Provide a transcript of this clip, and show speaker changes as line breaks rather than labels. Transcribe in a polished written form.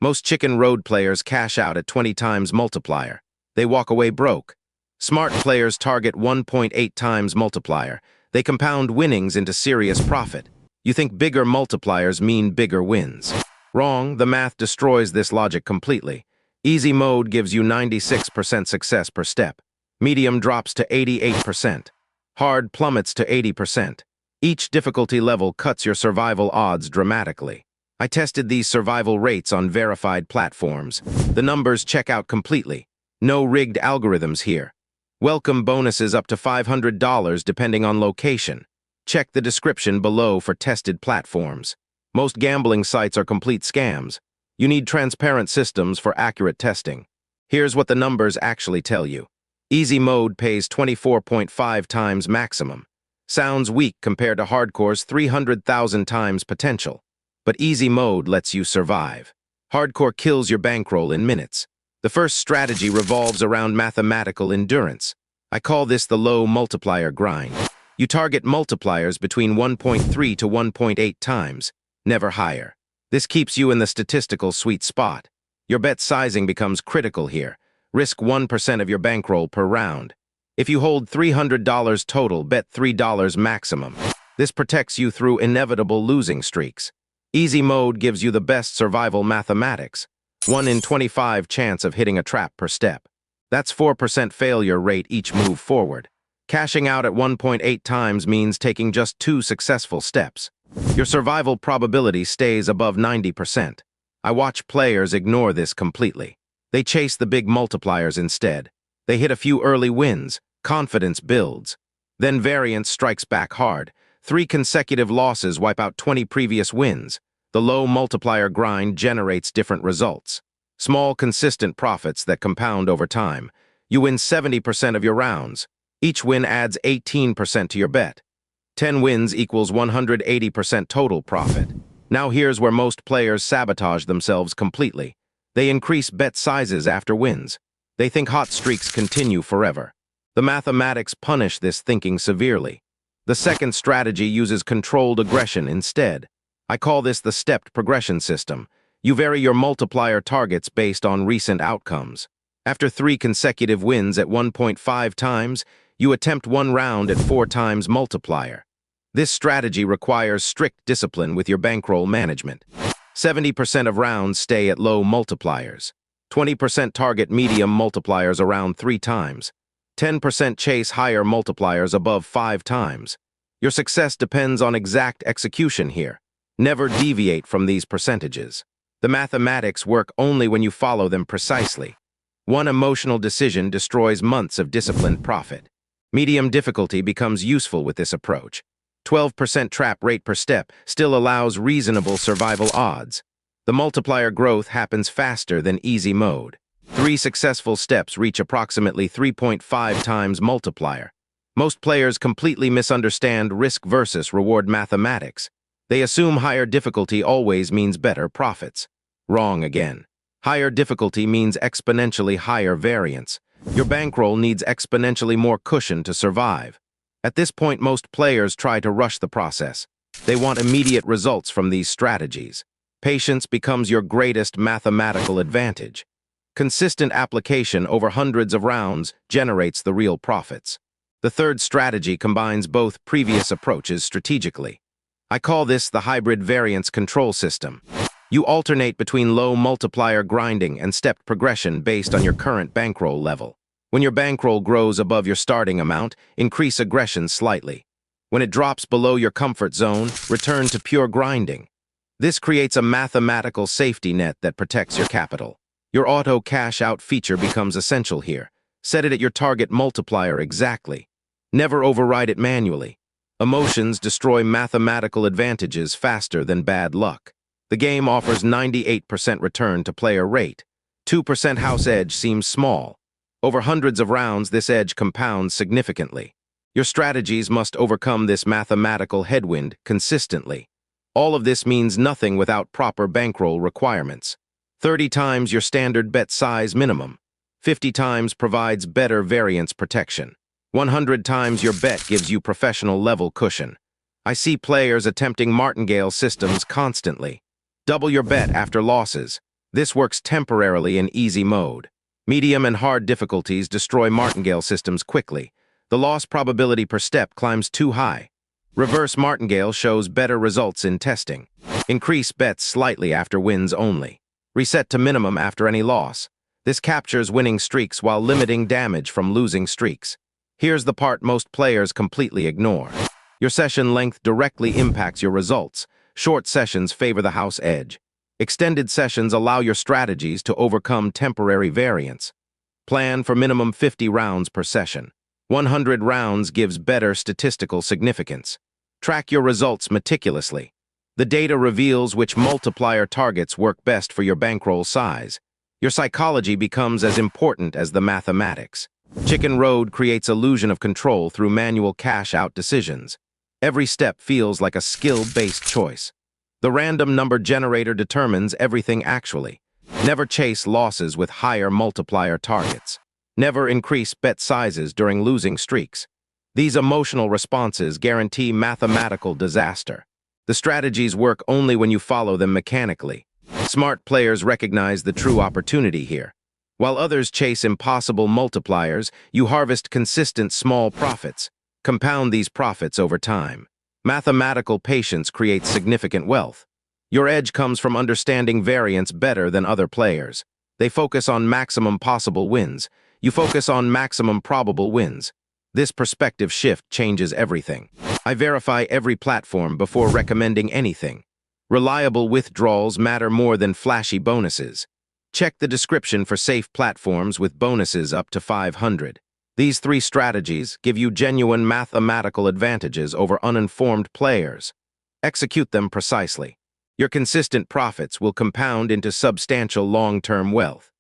Most chicken road players cash out at 20 times multiplier. They walk away broke. Smart players target 1.8 times multiplier. They compound winnings into serious profit. You think bigger multipliers mean bigger wins. Wrong, the math destroys this logic completely. Easy mode gives you 96% success per step. Medium drops to 88%. Hard plummets to 80%. Each difficulty level cuts your survival odds dramatically. I tested these survival rates on verified platforms. The numbers check out completely. No rigged algorithms here. Welcome bonuses up to $500 depending on location. Check the description below for tested platforms. Most gambling sites are complete scams. You need transparent systems for accurate testing. Here's what the numbers actually tell you. Easy mode pays 24.5 times maximum. Sounds weak compared to hardcore's 300,000 times potential. But easy mode lets you survive. Hardcore kills your bankroll in minutes. The first strategy revolves around mathematical endurance. I call this the low multiplier grind. You target multipliers between 1.3 to 1.8 times, never higher. This keeps you in the statistical sweet spot. Your bet sizing becomes critical here. Risk 1% of your bankroll per round. If you hold $300 total, bet $3 maximum. This protects you through inevitable losing streaks. Easy mode gives you the best survival mathematics. 1 in 25 chance of hitting a trap per step. That's 4% failure rate each move forward. Cashing out at 1.8 times means taking just 2 successful steps. Your survival probability stays above 90%. I watch players ignore this completely. They chase the big multipliers instead. They hit a few early wins, confidence builds. Then variance strikes back hard. 3 consecutive losses wipe out 20 previous wins. The low multiplier grind generates different results. Small, consistent profits that compound over time. You win 70% of your rounds. Each win adds 18% to your bet. 10 wins equals 180% total profit. Now here's where most players sabotage themselves completely. They increase bet sizes after wins. They think hot streaks continue forever. The mathematics punish this thinking severely. The second strategy uses controlled aggression instead. I call this the stepped progression system. You vary your multiplier targets based on recent outcomes. After 3 consecutive wins at 1.5 times, you attempt 1 round at 4 times multiplier. This strategy requires strict discipline with your bankroll management. 70% of rounds stay at low multipliers. 20% target medium multipliers around 3 times. 10% chase higher multipliers above 5 times. Your success depends on exact execution here. Never deviate from these percentages. The mathematics work only when you follow them precisely. One emotional decision destroys months of disciplined profit. Medium difficulty becomes useful with this approach. 12% trap rate per step still allows reasonable survival odds. The multiplier growth happens faster than easy mode. 3 successful steps reach approximately 3.5 times multiplier. Most players completely misunderstand risk versus reward mathematics. They assume higher difficulty always means better profits. Wrong again. Higher difficulty means exponentially higher variance. Your bankroll needs exponentially more cushion to survive. At this point, most players try to rush the process. They want immediate results from these strategies. Patience becomes your greatest mathematical advantage. Consistent application over hundreds of rounds generates the real profits. The third strategy combines both previous approaches strategically. I call this the hybrid variance control system. You alternate between low multiplier grinding and stepped progression based on your current bankroll level. When your bankroll grows above your starting amount, increase aggression slightly. When it drops below your comfort zone, return to pure grinding. This creates a mathematical safety net that protects your capital. Your auto cash out feature becomes essential here. Set it at your target multiplier exactly. Never override it manually. Emotions destroy mathematical advantages faster than bad luck. The game offers 98% return to player rate. 2% house edge seems small. Over hundreds of rounds, this edge compounds significantly. Your strategies must overcome this mathematical headwind consistently. All of this means nothing without proper bankroll requirements. 30 times your standard bet size minimum. 50 times provides better variance protection. 100 times your bet gives you professional level cushion. I see players attempting martingale systems constantly. Double your bet after losses. This works temporarily in easy mode. Medium and hard difficulties destroy martingale systems quickly. The loss probability per step climbs too high. Reverse martingale shows better results in testing. Increase bets slightly after wins only. Reset to minimum after any loss. This captures winning streaks while limiting damage from losing streaks. Here's the part most players completely ignore. Your session length directly impacts your results. Short sessions favor the house edge. Extended sessions allow your strategies to overcome temporary variance. Plan for minimum 50 rounds per session. 100 rounds gives better statistical significance. Track your results meticulously. The data reveals which multiplier targets work best for your bankroll size. Your psychology becomes as important as the mathematics. Chicken Road creates illusion of control through manual cash-out decisions. Every step feels like a skill-based choice. The random number generator determines everything actually. Never chase losses with higher multiplier targets. Never increase bet sizes during losing streaks. These emotional responses guarantee mathematical disaster. The strategies work only when you follow them mechanically. Smart players recognize the true opportunity here. While others chase impossible multipliers, you harvest consistent small profits. Compound these profits over time. Mathematical patience creates significant wealth. Your edge comes from understanding variance better than other players. They focus on maximum possible wins. You focus on maximum probable wins. This perspective shift changes everything. I verify every platform before recommending anything. Reliable withdrawals matter more than flashy bonuses. Check the description for safe platforms with bonuses up to 500. These 3 strategies give you genuine mathematical advantages over uninformed players. Execute them precisely. Your consistent profits will compound into substantial long-term wealth.